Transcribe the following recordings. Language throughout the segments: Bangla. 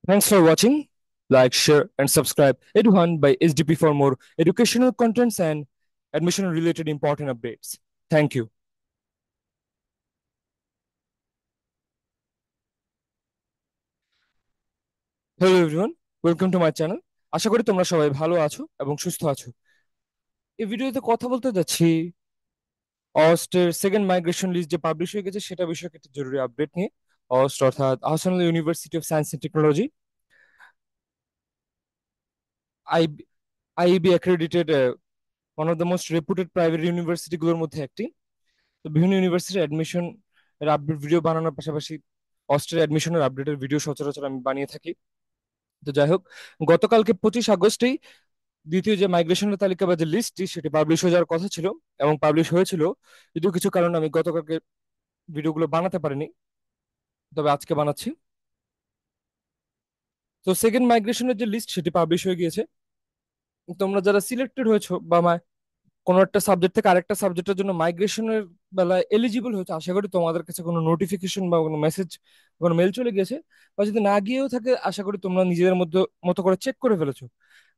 Thanks for watching. Like, share, and subscribe Eduhan by SDP for more educational contents and admission related important updates. Thank you. Hello everyone, welcome to my channel. আশা করি তোমরা সবাই ভালো আছো এবং সুস্থ আছো। এই ভিডিওতে কথা বলতে যাচ্ছি অস্টের সেকেন্ড মাইগ্রেশন লিস্ট যে পাবলিশ হয়ে গেছে সেটা বিষয়ে একটা জরুরি আপডেট নিয়ে। অস্ট অর্থাৎ Ahsanullah university of science and technology, IEB accredited, one of the most reputed private ইউনিভার্সিটিগুলোর মধ্যে একটি। তো বিভিন্ন ইউনিভার্সিটির অ্যাডমিশন এর আপডেট ভিডিও বানানোর পাশাপাশি অস্ট্রেলিয়া অ্যাডমিশনের আপডেটের ভিডিও সচরাচর আমি বানিয়ে থাকি। তো যাই হোক, গতকালকে 25 আগস্টেই দ্বিতীয় যে মাইগ্রেশনের তালিকা বা যে লিস্টটি সেটি পাবলিশ হয়ে যাওয়ার কথা ছিল এবং পাবলিশ হয়েছিল। যদিও কিছু কারণে আমি গতকালকে ভিডিওগুলো বানাতে পারিনি, তবে আজকে বানাচ্ছি। তো সেকেন্ড মাইগ্রেশনের যে লিস্ট সেটি পাবলিশ হয়ে গিয়েছে। তোমরা যারা সিলেক্টেড হয়েছো বা কোনো একটা সাবজেক্ট থেকে আরেকটা সাবজেক্টের জন্য মাইগ্রেশনের বেলায় এলিজিবল হয়েছে, আশা করি তোমাদের কাছে কোনো নোটিফিকেশন বা কোনো মেসেজ, কোনো মেল চলে গেছে। বা যদি না গিয়েও থাকে, আশা করি তোমরা নিজেদের মধ্যে মতো করে চেক করে ফেলেছো।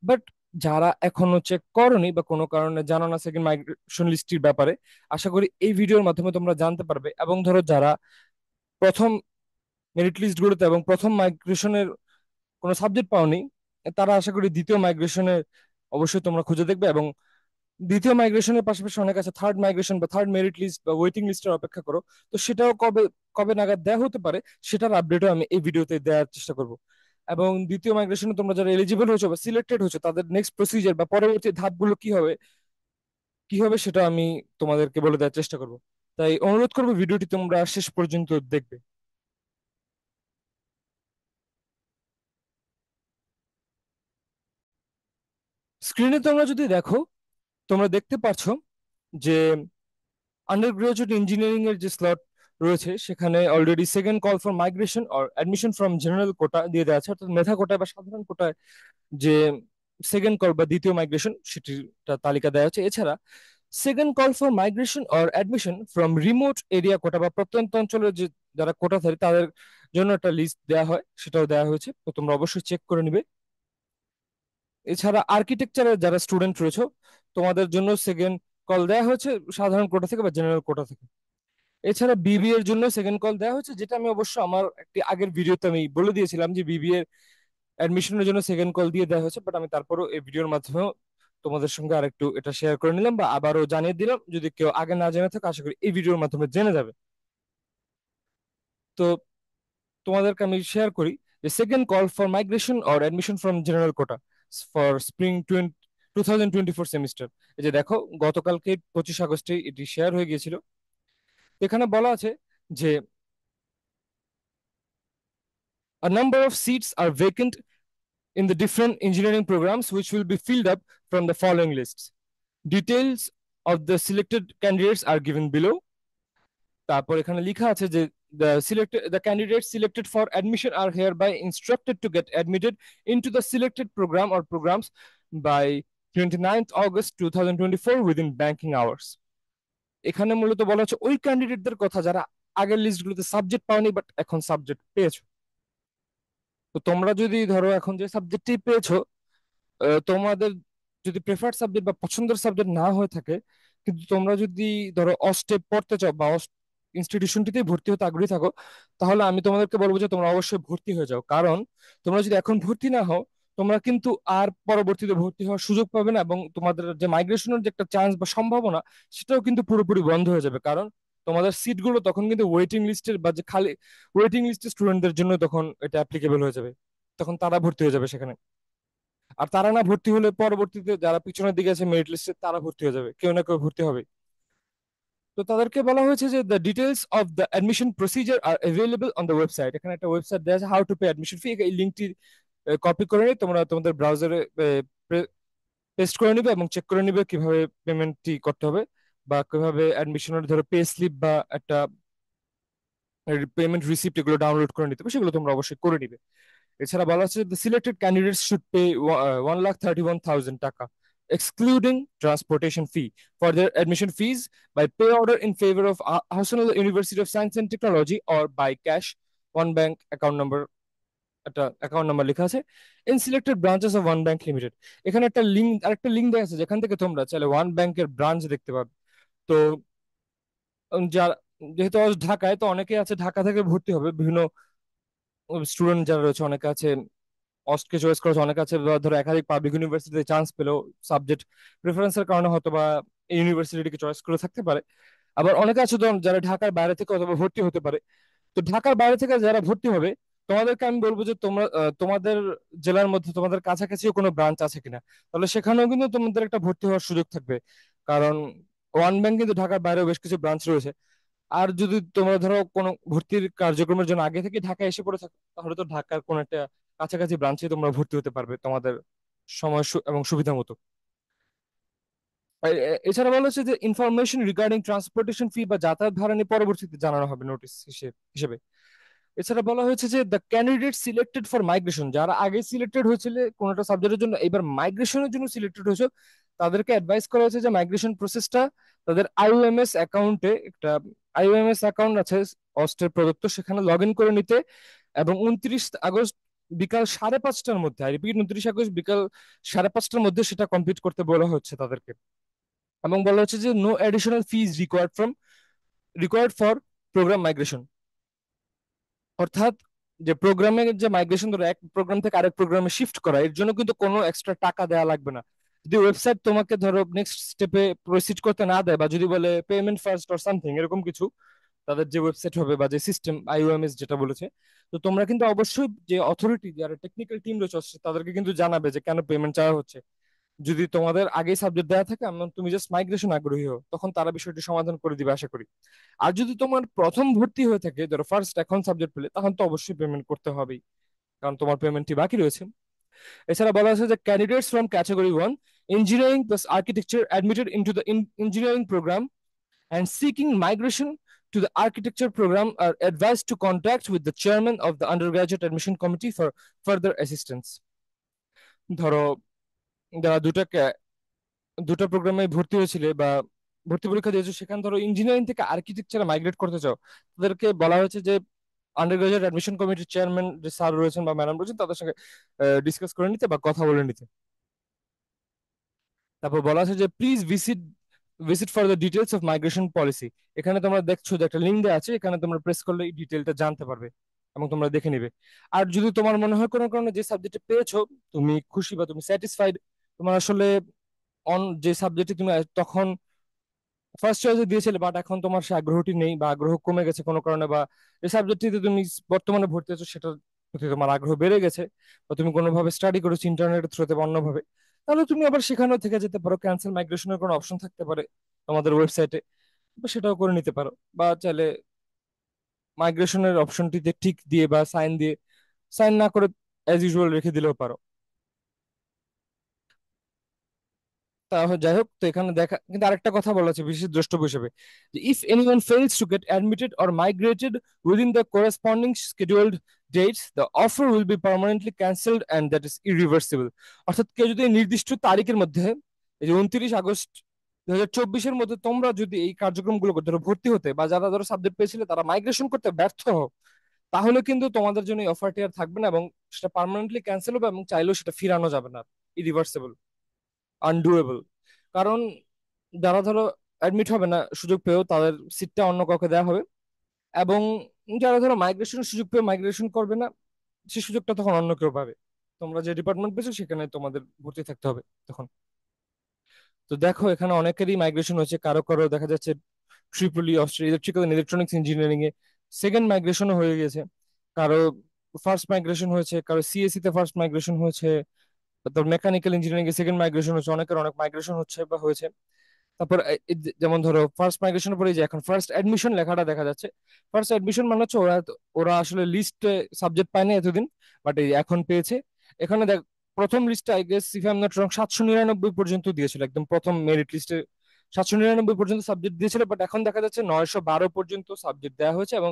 বাট যারা এখনো চেক করোনি বা কোনো কারণে জানো না সেকেন্ড মাইগ্রেশন লিস্টের ব্যাপারে, আশা করি এই ভিডিওর মাধ্যমে তোমরা জানতে পারবে। এবং ধরো যারা প্রথম মেরিট লিস্ট গুলোতে এবং প্রথম মাইগ্রেশনের কোনো সাবজেক্ট পাওনি, তারা আশা করি দ্বিতীয় মাইগ্রেশনে অবশ্যই তোমরা খুঁজে দেখবে। এবং দ্বিতীয় মাইগ্রেশনের পাশাপাশি অনেক আছে থার্ড মাইগ্রেশন বা থার্ড মেরিট লিস্ট বা ওয়েটিং লিস্টের অপেক্ষা করো। তো সেটাও কবে কবে নাগাদ দেওয়া হতে পারে সেটার আপডেটও আমি এই ভিডিওতে দেওয়ার চেষ্টা করব। এবং দ্বিতীয় মাইগ্রেশনে তোমরা যারা এলিজিবল হয়েছো বা সিলেক্টেড হয়েছো তাদের নেক্সট প্রসিজার বা পরবর্তী ধাপগুলো কি হবে সেটা আমি তোমাদেরকে বলে দেওয়ার চেষ্টা করব। তাই অনুরোধ করবো ভিডিওটি তোমরা শেষ পর্যন্ত দেখবে। স্ক্রিনে তোমরা যদি দেখো, তোমরা দেখতে পাচ্ছ যে আন্ডার গ্রাজুয়েট ইঞ্জিনিয়ারিং এর যে স্লট রয়েছে সেখানে already second call for migration or admission from general quota দিয়ে দেওয়া আছে, অর্থাৎ মেধা কোটায় বা সাধারণ কোটায় যে সেকেন্ড কল বা দ্বিতীয় মাইগ্রেশন সেটির তালিকা দেওয়া হচ্ছে। এছাড়া second call for migration or admission from remote area quota বা প্রত্যন্ত অঞ্চলের যে যারা কোটাধারী তাদের জন্য একটা লিস্ট দেওয়া হয়, সেটাও দেওয়া হয়েছে। তো তোমরা অবশ্যই চেক করে নিবে। এছাড়া আর্কিটেকচারের যারা স্টুডেন্ট রয়েছে তোমাদের জন্য সেকেন্ড কল দেওয়া হয়েছে সাধারণ কোটা থেকে বা জেনারেল কোটা থেকে। এছাড়া বিবিএ এর জন্য সেকেন্ড কল দেওয়া হয়েছে, যেটা আমি অবশ্য আমার একটি আগের ভিডিওতে আমি বলে দিয়েছিলাম যে বিবিএ অ্যাডমিশনের জন্য সেকেন্ড কল দিয়ে দেওয়া হয়েছে। বাট আমি তারপরও এই ভিডিওর মাধ্যমেও তোমাদের সঙ্গে আরেকটু এটা শেয়ার করে নিলাম বা আবারও জানিয়ে দিলাম, যদি কেউ আগে না জেনে থাকে আশা করি এই ভিডিওর মাধ্যমে জেনে যাবে। তো তোমাদেরকে আমি শেয়ার করি যে second call for migration or admission from general quota for spring 2024 semester. এই যে দেখো, গতকালকে 25 আগস্টে এটি শেয়ার হয়ে গিয়েছিল। এখানে বলা আছে যে a number of seats are vacant in the different engineering programs, which will be filled up from the following lists. Details of the selected candidates are given below. তারপর এখানে লেখা আছে যে the candidates selected for admission are hereby instructed to get admitted into the selected program or programs by 29th August 2024 within banking hours. এখানে মূলত বলা হচ্ছে ওই ক্যান্ডিডেটদের কথা যারা আগের লিস্টগুলোতে সাবজেক্ট পাওনি বাট এখন সাবজেক্ট পেয়েছো। তো তোমরা যদি ধরো এখন যে সাবজেক্টই পেয়েছো, তোমাদের যদি প্রেফার্ড সাবজেক্ট বা পছন্দের সাবজেক্ট না হয়ে থাকে, কিন্তু তোমরা যদি ধরো অস্টে পড়তে চাও বা অস্ট ইনস্টিটিউশনটিতেই ভর্তি হতে আগ্রহী থাকো, তাহলে আমি তোমাদেরকে বলবো যে তোমরা অবশ্যই ভর্তি হয়ে যাও। কারণ তোমরা যদি এখন ভর্তি না হও, তোমরা কিন্তু আর পরবর্তীতে ভর্তি হওয়ার সুযোগ পাবে না এবং তোমাদের যে মাইগ্রেশনের যে একটা চান্স বা সম্ভাবনা সেটাও কিন্তু পুরোপুরি বন্ধ হয়ে যাবে। কারণ তোমাদের সিটগুলো তখন কিন্তু ওয়েটিং লিস্টের বা যে খালি ওয়েটিং লিস্টের স্টুডেন্টদের জন্য তখন এটা অ্যাপ্লিকেবল হয়ে যাবে। তখন তারা ভর্তি হয়ে যাবে সেখানে। আর তারা না ভর্তি হলে পরবর্তীতে যারা পিছনের দিকে আছে মেরিট লিস্টে তারা ভর্তি হয়ে যাবে, কেউ না কেউ ভর্তি হবে। তো তাদেরকে বলা হয়েছে যে the details of the admission procedure R available on the website. এখানে একটা ওয়েবসাইট দেওয়া আছে, হাউ টু পে অ্যাডমিশন ফি। এই লিঙ্কটি কপি করে নিয়ে তোমরা তোমাদের ব্রাউজারে পেস্ট করে নিবে এবং চেক করে নিবে কিভাবে পেমেন্টটি করতে হবে বা কিভাবে অ্যাডমিশনের ধরো পে স্লিপ বা একটা পেমেন্ট রিসিপ্ট এগুলো ডাউনলোড করে নিতে হবে, সেগুলো তোমরা অবশ্যই করে নিবে। এছাড়া বলা হচ্ছে the selected candidates should pay 1,31,000 টাকা excluding transportation fee for their admission fees by pay order in favor of Ahsanullah University of Science and Technology or by cash, one bank account number একটা অ্যাকাউন্ট নাম্বার লেখা আছে, in selected branches of one bank limited. এখানে একটা লিঙ্ক, আরেকটা লিঙ্ক দেখা আছে যেখান থেকে তোমরা চাইলে ওয়ান ব্যাংকের ব্রাঞ্চ দেখতে পাবে। তো যারা, যেহেতু আজ ঢাকায়, তো অনেকে আছে ঢাকা থেকে ভর্তি হবে, বিভিন্ন স্টুডেন্ট যারা রয়েছে অনেকে আছে অস্টকে চয়েস করেছে, অনেকে আছে ধরো একাধিক পাবলিক ইউনিভার্সিটিতে চান্স পেলেও সাবজেক্ট প্রেফারেন্সের কারণে হয়তো বা এই ইউনিভার্সিটিকে চয়েস করে থাকতে পারে। আবার অনেকে আছে যারা ঢাকার বাইরে থেকে অথবা ভর্তি হতে পারে। তো ঢাকার বাইরে থেকে যারা ভর্তি হবে, তোমাদেরকে আমি বলবো যে তোমরা তোমাদের জেলার মধ্যে তোমাদের কাছাকাছিও কোনো ব্রাঞ্চ আছে কিনা, তাহলে সেখানেও কিন্তু তোমাদের একটা ভর্তি হওয়ার সুযোগ থাকবে। কারণ ওয়ান ব্যাংক কিন্তু ঢাকার বাইরেও বেশ কিছু ব্রাঞ্চ রয়েছে। আর যদি তোমরা ধরো কোনো ভর্তির কার্যক্রমের জন্য আগে থেকে ঢাকা এসে পড়ে থাকো, তাহলে তো ঢাকার কোনো একটা কাছাকাছি ব্রাঞ্চে তোমরা ভর্তি হতে পারবে তোমাদের সময় এবং সুবিধা মতো। এছাড়া বলা হচ্ছে যে ইনফরমেশন রিগার্ডিং ট্রান্সপোর্টেশন ফি বা যাতায়াত ভাড়া নিয়ে পরবর্তীতে জানানো হবে নোটিশ হিসেবে। এছাড়া বলা হয়েছে যে the candidate selected for migration, যারা আগে সিলেক্টেড হয়েছিল কোনো একটা সাবজেক্টের জন্য, এবার মাইগ্রেশনের জন্য সিলেক্টেড হয়েছে, তাদেরকে অ্যাডভাইস করা হয়েছে যে মাইগ্রেশন প্রসেসটা তাদের আইওএমএস অ্যাকাউন্টে, একটা আইওএমএস অ্যাকাউন্ট আছে অস্ট্রের প্রদত্ত, সেখানে লগ ইন করে নিতে, এবং 29 আগস্ট বিকাল 5:30টার মধ্যে, আই রিপিট 29 আগস্ট বিকাল 5:30টার মধ্যে সেটা কমপ্লিট করতে বলা হচ্ছে তাদেরকে। এবং বলা হচ্ছে যে no additional fees required for programme migration. অর্থাৎ যে প্রোগ্রামে যে মাইগ্রেশন, ধরো এক প্রোগ্রাম থেকে আরেক প্রোগ্রামে শিফট করা, এর জন্য কিন্তু কোনো এক্সট্রা টাকা দেওয়া লাগবে না। যদি ওয়েবসাইট তোমাকে ধরো নেক্সট স্টেপে প্রসিড করতে না দেয়, বা যদি বলে পেমেন্ট ফার্স্ট অর সামথিং এরকম কিছু, তাদের যে ওয়েবসাইট হবে বা যে সিস্টেম আইওএমএস যেটা বলেছে, তো তোমরা কিন্তু অবশ্যই যে অথরিটি, যারা টেকনিক্যাল টিম রয়েছে তাদেরকে কিন্তু জানাবে যে কেন পেমেন্ট চাওয়া হচ্ছে। যদি তোমাদের আগেই সাবজেক্ট দেওয়া থাকে, এমন তুমি জাস্ট মাইগ্রেশন আগ্রহী হও, তখন তারা বিষয়টি সমাধান করে দিবে আশা করি। আর যদি তোমার প্রথম ভর্তি হয়ে থাকে, ধরো ফার্স্ট এখন সাবজেক্ট পেলে, তখন তো অবশ্যই পেমেন্ট করতে হবেই, কারণ তোমার পেমেন্টটি বাকি রয়েছে। এছাড়া বলা আছে যে candidates from category 1 engineering plus architecture admitted into the engineering programme and seeking migration to the architecture program are advised to contact with the chairman of the undergraduate admission committee for further assistance। ধরো যারা দুটা প্রোগ্রামে ভর্তি হয়েছিলে বা ভর্তি পরীক্ষা দিয়েছো, সেখানে ধরো ইঞ্জিনিয়ারিং থেকে আর্কিটেকচারে মাইগ্রেট করতে চাও, তাদেরকে বলা হয়েছে যে আন্ডার গ্রাজুয়েট অ্যাডমিশন কমিটির চেয়ারম্যান যে স্যার রয়েছেন বা ম্যাডাম রয়েছেন, তাদের সঙ্গে ডিসকাস করে নিতে বা কথা বলে নিতে। তারপর বলা আছে যে please visit for the details of migration policy. এখানে তোমরা দেখছো যে একটা লিঙ্ক দেওয়া আছে, এখানে তোমরা প্রেস করলে এই ডিটেলটা জানতে পারবে এবং তোমরা দেখে নিবে। আর যদি তোমার মনে হয় কোনো কারণে যে সাবজেক্টে পেয়েছো তুমি খুশি বা তুমি স্যাটিসফাইড, তোমার আসলে যে সাবজেক্টে তুমি তখন ফার্স্ট চয়েসে দিয়েছিলে, বাট এখন তোমার সে আগ্রহটি নেই বা আগ্রহ কমে গেছে কোনো কারণে, বা যে সাবজেক্টটিতে তুমি বর্তমানে ভর্তি আছো সেটার প্রতি তোমার আগ্রহ বেড়ে গেছে, বা তুমি কোনোভাবে স্টাডি করেছো ইন্টারনেটের থ্রুতে বা অন্যভাবে, তাহলে তুমি আবার সেখানেও থেকে যেতে পারো। ক্যান্সেল মাইগ্রেশনের কোনো অপশন থাকতে পারে তোমাদের ওয়েবসাইটে, বা সেটাও করে নিতে পারো। বা চাইলে মাইগ্রেশনের অপশনটিতে টিক দিয়ে বা সাইন দিয়ে, সাইন না করে অ্যাজ ইউজুয়াল রেখে দিলেও পারো। তাহলে যাই হোক, তো এখানে দেখা কিন্তু আরেকটা কথা বলা আছে বিশেষ দ্রষ্টব্য হিসেবে, যে if anyone fails to get admitted or migrated within the corresponding scheduled dates, the offer will be permanently cancelled and that is irreversible. অর্থাৎ কেউ যদি এই নির্দিষ্ট তারিখের মধ্যে, এই যে 29 আগস্ট 2024-এর মধ্যে তোমরা যদি এই কার্যক্রমগুলো ধরো ভর্তি হতে বা যারা ধরো সাবজেক্ট পেয়েছিলে তারা মাইগ্রেশন করতে ব্যর্থ হও, তাহলে কিন্তু তোমাদের জন্য এই অফারটি আর থাকবে না, এবং সেটা পার্মানেন্টলি ক্যান্সেল হবে, এবং চাইলেও সেটা ফিরানো যাবে না, ইরিভার্সিবল, আনডুয়েবল। কারণ যারা ধরো অ্যাডমিট হবে না সুযোগ পেয়েও, তাদের সিটটা অন্য কাউকে দেওয়া হবে, এবং যারা ধরো মাইগ্রেশনের সুযোগ পেয়ে মাইগ্রেশন করবে না, সেই সুযোগটা তখন অন্য কেউ পাবে। তোমরা যে ডিপার্টমেন্ট পেয়েছো সেখানে তোমাদের ভর্তি থাকতে হবে তখন। তো দেখো এখানে অনেকেরই মাইগ্রেশন হয়েছে, কারো কারো দেখা যাচ্ছে triple E Australia electrical and electronics engineering এ সেকেন্ড মাইগ্রেশনও হয়ে গেছে, কারো ফার্স্ট মাইগ্রেশন হয়েছে, কারো সিএসসি তে ফার্স্ট মাইগ্রেশন হয়েছে, তারপর মেকানিক্যাল ইঞ্জিনিয়ারিং এ সেকেন্ড মাইগ্রেশন হচ্ছে, অনেকের অনেক মাইগ্রেশন হচ্ছে বা হয়েছে। তারপর যেমন ধরো ফার্স্ট মাইগ্রেশনের পরে যে এখন ফার্স্ট অ্যাডমিশন লেখাটা দেখা যাচ্ছে, ফার্স্ট অ্যাডমিশন মানে হচ্ছে ওরা ওরা আসলে লিস্টে সাবজেক্ট পায়নি এতদিন, বাট এই এখন পেয়েছে। এখানে দেখ, প্রথম লিস্টে I guess if I am not wrong 799 পর্যন্ত দিয়েছিল, একদম প্রথম মেরিট লিস্টে 799 পর্যন্ত সাবজেক্ট দিয়েছিল, বাট এখন দেখা যাচ্ছে 912 পর্যন্ত সাবজেক্ট দেওয়া হয়েছে, এবং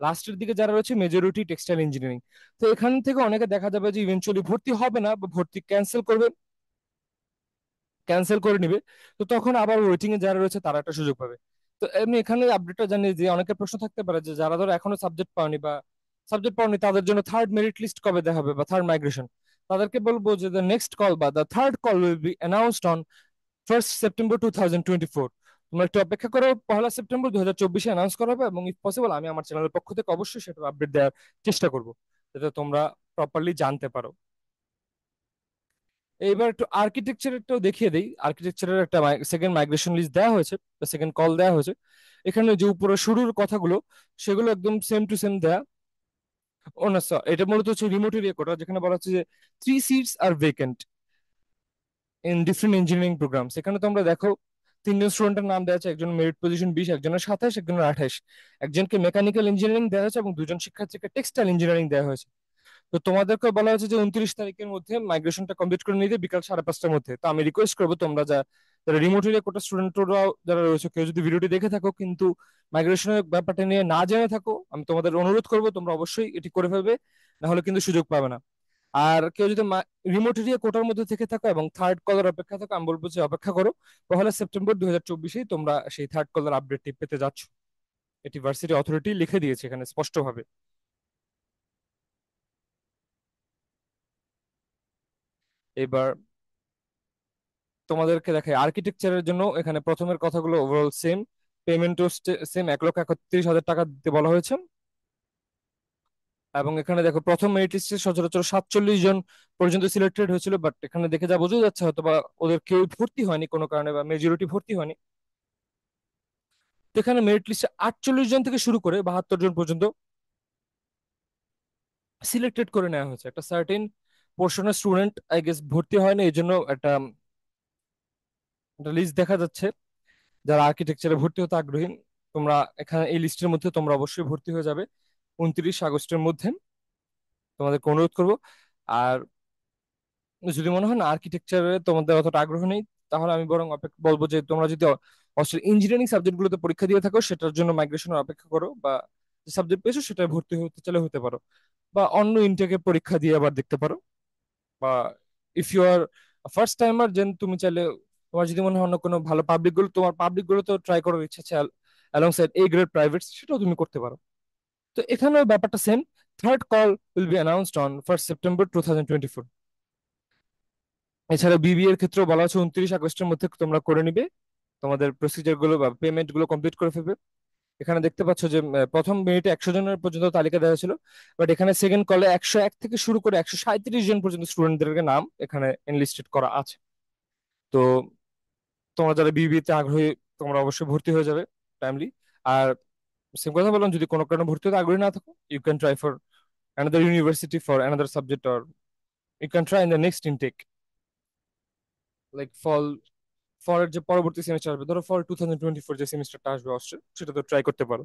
লাস্টের দিকে যারা রয়েছে মেজরিটি টেক্সটাইল ইঞ্জিনিয়ারিং। তো এখান থেকে অনেকে দেখা যাবে যে ইভেনচুয়ালি ভর্তি হবে না বা ভর্তি ক্যান্সেল করবে, ক্যান্সেল করে নিবে। তো তখন আবার ওয়েটিং এ যারা রয়েছে তারা একটা সুযোগ পাবে। তো এমনি এখানে আপডেটটা জানি যে অনেকের প্রশ্ন থাকতে পারে যে যারা ধরো এখনো সাবজেক্ট পাওনি বা সাবজেক্ট পাওনি তাদের জন্য থার্ড মেরিট লিস্ট কবে দেওয়া হবে বা থার্ড মাইগ্রেশন, তাদেরকে বলবো যে দ্য নেক্সট কল বা the third call will be announced on 1 September 2024। তোমরা একটু অপেক্ষা করো, 1 সেপ্টেম্বর 2024 অ্যানাউন্স করা হবে, এবং ইফ পসিবল আমি আমার চ্যানেলের পক্ষ থেকে অবশ্যই সেটা আপডেট দেওয়ার চেষ্টা করব, যাতে তোমরা প্রপারলি জানতে পারো। এইবার একটু আর্কিটেকচারটাও দেখিয়ে দিই। আর্কিটেকচারের একটা সেকেন্ড মাইগ্রেশন লিস্ট দেওয়া হয়েছে, সেকেন্ড কল দেওয়া হয়েছে। এখানে যে উপরে শুরুর কথাগুলো সেগুলো একদম সেম টু সেম দেয়া। ও না স্যার, এটা মূলত হচ্ছে রিমোট এরিয়া কোটা, যেখানে বলা হচ্ছে যে 3 seats are vacant in different engineering programmes. এখানে তোমরা দেখো তিনজন স্টুডেন্টের নাম দেওয়া আছে, একজন মেরিট পজিশন 20, একজনের 27, একজনের 28। একজনকে মেকানিক্যাল ইঞ্জিনিয়ারিং দেওয়া হয়েছে এবং দুজন শিক্ষার্থীকে টেক্সটাইল ইঞ্জিনিয়ারিং দেওয়া হয়েছে। তো তোমাদেরকে বলা হয়েছে যে 29 তারিখের মধ্যে মাইগ্রেশনটা কমপ্লিট করে নিতে, বিকাল 5:30টার মধ্যে। তো আমি রিকোয়েস্ট করবো তোমরা যারা রিমোট এরিয়া কোটা স্টুডেন্টরা যারা রয়েছে, কেউ যদি ভিডিওটি দেখে থাকো কিন্তু মাইগ্রেশনের ব্যাপারটা নিয়ে না জেনে থাকো, আমি তোমাদের অনুরোধ করবো তোমরা অবশ্যই এটি করে ফেলবে, না হলে কিন্তু সুযোগ পাবে না। আর কেউ যদি রিমোট এরিয়া কোটার মধ্যে থেকে থাকো এবং থার্ড কলার অপেক্ষা থাকো, আমি বলবো যে অপেক্ষা করো, 1 সেপ্টেম্বর 2024 তোমরা সেই থার্ড কলার আপডেটটি পেতে যাচ্ছ। এটি ভার্সিটি অথরিটি লিখে দিয়েছে এখানে স্পষ্টভাবে। এবার তোমাদেরকে দেখাই আর্কিটেকচারের জন্য এখানে প্রথমের কথাগুলো ওভারঅল সেম। পেমেন্টও সেম, 1,31,000 টাকা দিতে বলা হয়েছে। এবং এখানে দেখো প্রথম মেরিট লিস্টে সচরাচর 47 জন পর্যন্ত সিলেক্টেড হয়েছিল, বাট এখানে দেখে যা বোঝা যাচ্ছে হয়তো বা ওদের কেউ ভর্তি হয়নি কোনো কারণে, বা মেজরিটি ভর্তি হয়নি। তো এখানে মেরিট লিস্টে 48 জন থেকে শুরু করে 72 জন পর্যন্ত সিলেক্টেড করে নেওয়া হয়েছে। একটা সার্টেন পোর্শনের স্টুডেন্ট আই গেস ভর্তি হয়নি, এই জন্য একটা একটা লিস্ট দেখা যাচ্ছে। যারা আর্কিটেকচারে ভর্তি হতে আগ্রহী, তোমরা এখানে এই লিস্টের মধ্যে তোমরা অবশ্যই ভর্তি হয়ে যাবে 29 আগস্টের মধ্যে, তোমাদেরকে অনুরোধ করবো। আর যদি মনে হয় না আর্কিটেকচারে তোমাদের অতটা আগ্রহ নেই, তাহলে আমি বরং বলবো যে তোমরা যদি ইঞ্জিনিয়ারিং সাবজেক্ট গুলোতে পরীক্ষা দিয়ে থাকো সেটার জন্য মাইগ্রেশনের অপেক্ষা করো, বা যে সাবজেক্ট পেয়েছো সেটা ভর্তি হতে চাইলে হতে পারো, বা অন্য ইনটেকে পরীক্ষা দিয়ে আবার দেখতে পারো। বা if you are first timer then তুমি চাইলে, তোমার যদি মনে হয় অন্য কোনো ভালো পাবলিক গুলো, তোমার পাবলিক গুলো তো ট্রাই করার ইচ্ছা আছে along side A grade private, সেটাও তুমি করতে পারো। তো এখানেও ব্যাপারটা same, third call will be announced on 1 September 2024। এছাড়া বিবিএ এর ক্ষেত্রেও বলা হচ্ছে 29 আগস্টের মধ্যে তোমরা করে নিবে তোমাদের প্রসিজার গুলো বা পেমেন্ট গুলো কমপ্লিট করে ফেলবে। এখানে দেখতে পাচ্ছ যে প্রথম মিনিটে 100 জনের পর্যন্ত তালিকা দেওয়া ছিল, বাট এখানে সেকেন্ড কলে 101 থেকে শুরু করে 137 জন পর্যন্ত স্টুডেন্টদের নাম এখানে এনলিস্টেড করা আছে। তো তোমরা যারা বিবিএ তে আগ্রহী, তোমরা অবশ্যই ভর্তি হয়ে যাবে টাইমলি। আর সেম কথা বললাম, যদি কোনো কারণে ভর্তি হতে আগ্রহী না থাকো, you can try for another university for another subject, or you can try in the next intake, like ফলের যে পরবর্তী সেমিস্টার আসবে, ধরো ফল 2024 যে সেমিস্টারটা আসবে অস্ট্রেল, সেটা তো ট্রাই করতে পারো।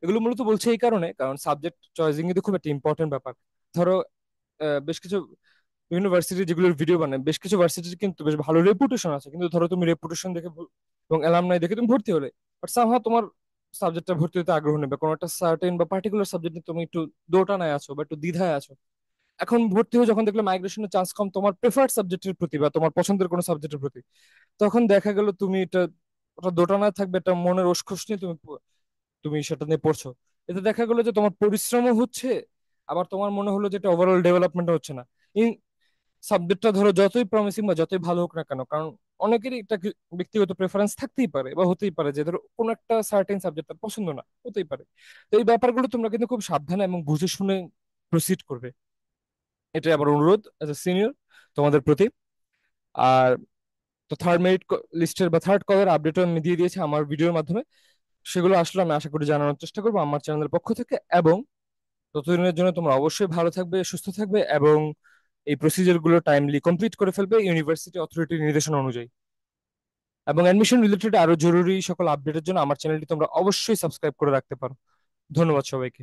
এগুলো মূলত বলছে এই কারণে, কারণ সাবজেক্ট চয়েসিং কিন্তু খুব একটা ইম্পর্টেন্ট ব্যাপার। ধরো বেশ কিছু ইউনিভার্সিটি যেগুলোর ভিডিও বানায়, বেশ কিছু ভার্সিটির কিন্তু বেশ ভালো রেপুটেশন আছে, কিন্তু ধরো তুমি রেপুটেশন দেখে এবং অ্যালামনাই দেখে তুমি ভর্তি হলে, বাট সামহাও তোমার সাবজেক্টটা ভর্তি হতে আগ্রহ নেবে, কোনো একটা সার্টেন বা পার্টিকুলার সাবজেক্ট নিয়ে তুমি একটু দোটানায় আছো বা একটু দ্বিধায় আছো। এখন ভর্তি হয়ে যখন দেখলে মাইগ্রেশনের চান্স কম তোমার প্রেফার্ড সাবজেক্টের প্রতি বা তোমার পছন্দের কোনো সাবজেক্টের প্রতি, তখন দেখা গেল তুমি এটা ওটা দোটানায় থাকবে, একটা মনের উৎকর্ষ নিয়ে তুমি তুমি সেটা নিয়ে পড়ছো। এতে দেখা গেলো যে তোমার পরিশ্রমও হচ্ছে, আবার তোমার মনে হলো যে এটা ওভারঅল ডেভেলপমেন্ট হচ্ছে না। এই সাবজেক্টটা ধরো যতই প্রমিসিং বা যতই ভালো হোক না কেন, কারণ অনেকেরই একটা ব্যক্তিগত প্রেফারেন্স থাকতেই পারে, বা হতেই পারে যে ধরো কোনো একটা সার্টেন সাবজেক্ট তার পছন্দ না, হতেই পারে। তো এই ব্যাপারগুলো তোমরা কিন্তু খুব সাবধানে এবং বুঝে শুনে প্রসিড করবে, এটাই আবার অনুরোধ এজ এ সিনিয়র তোমাদের প্রতি। আর তো থার্ড মেরিট লিস্টের বা থার্ড কলের আপডেটও আমি দিয়ে দিয়েছি আমার ভিডিওর মাধ্যমে, সেগুলো আসলে আমি আশা করি জানানোর চেষ্টা করবো আমার চ্যানেলের পক্ষ থেকে। এবং ততদিনের জন্য তোমরা অবশ্যই ভালো থাকবে, সুস্থ থাকবে, এবং এই প্রসিজার গুলো টাইমলি কমপ্লিট করে ফেলবে ইউনিভার্সিটি অথরিটির নির্দেশনা অনুযায়ী। এবং অ্যাডমিশন রিলেটেড আরো জরুরি সকল আপডেটের জন্য আমার চ্যানেলটি তোমরা অবশ্যই সাবস্ক্রাইব করে রাখতে পারো। ধন্যবাদ সবাইকে।